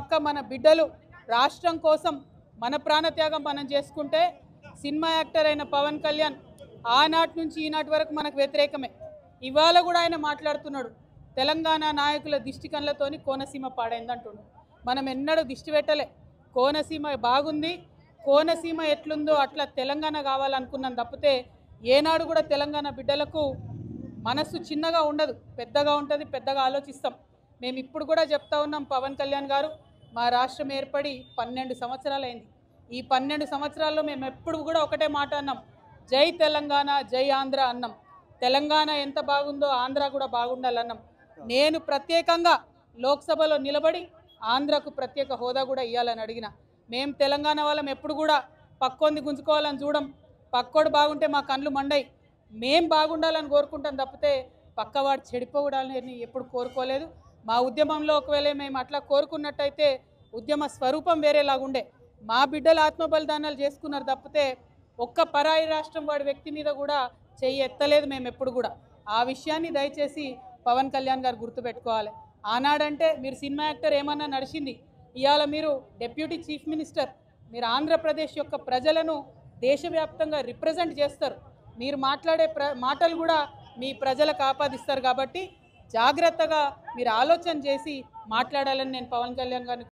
పక్క మన బిడ్డలు రాష్ట్రం కోసం మన ప్రాణత్యాగం మనం చేసుకుంటే సినిమా యాక్టర్ అయిన పవన్ కళ్యాణ్ ఆనాటి నుంచి ఈనాటి వరకు మనకు వ్యతిరేకమే. ఇవాళ కూడా ఆయన మాట్లాడుతున్నాడు, తెలంగాణ నాయకుల దిష్టి కళ్ళతోని కోనసీమ పాడైందంటున్నాడు. మనం ఎన్నడూ దిష్టి పెట్టలే. కోనసీమ బాగుంది, కోనసీమ ఎట్లుందో అట్లా తెలంగాణ కావాలనుకున్నాం తప్పితే ఏనాడు కూడా తెలంగాణ బిడ్డలకు మనస్సు చిన్నగా ఉండదు, పెద్దగా ఉంటుంది, పెద్దగా ఆలోచిస్తాం. మేము ఇప్పుడు కూడా చెప్తా ఉన్నాం, పవన్ కళ్యాణ్ గారు మా రాష్ట్రం ఏర్పడి 12 సంవత్సరాలైంది. ఈ 12 సంవత్సరాల్లో మేము ఎప్పుడు కూడా ఒకటే మాట అన్నాం, జై తెలంగాణ జై ఆంధ్ర అన్నాం. తెలంగాణ ఎంత బాగుందో ఆంధ్ర కూడా బాగుండాలన్నాం. నేను ప్రత్యేకంగా లోక్సభలో నిలబడి ఆంధ్రకు ప్రత్యేక హోదా కూడా ఇవ్వాలని అడిగిన. మేము తెలంగాణ వాళ్ళం ఎప్పుడు కూడా పక్కోంది గుంజుకోవాలని చూడం. పక్కోడు బాగుంటే మా కళ్ళు మండయి. మేం బాగుండాలని కోరుకుంటాం తప్పితే పక్కవాడు చెడిపోవడాలని ఎప్పుడు కోరుకోలేదు. మా ఉద్యమంలో ఒకవేళ మేము అట్లా కోరుకున్నట్టయితే ఉద్యమ స్వరూపం వేరేలాగుండే. మా బిడ్డలు ఆత్మబలిదానాలు చేసుకున్నారు తప్పితే ఒక్క పరాయి రాష్ట్రం వాడి వ్యక్తి మీద కూడా చెయ్యి ఎత్తలేదు మేము ఎప్పుడు కూడా. ఆ విషయాన్ని దయచేసి పవన్ కళ్యాణ్ గారు గుర్తుపెట్టుకోవాలి. ఆనాడంటే మీరు సినిమా యాక్టర్ ఏమన్నా నడిచింది, ఇవాళ మీరు డిప్యూటీ చీఫ్ మినిస్టర్. మీరు ఆంధ్రప్రదేశ్ యొక్క ప్రజలను దేశవ్యాప్తంగా రిప్రజెంట్ చేస్తారు. మీరు మాట్లాడే మాటలు కూడా మీ ప్రజలకు ఆపాదిస్తారు. కాబట్టి జాగ్రత్తగా మీరు ఆలోచన చేసి మాట్లాడాలని నేను పవన్ కళ్యాణ్ గారిని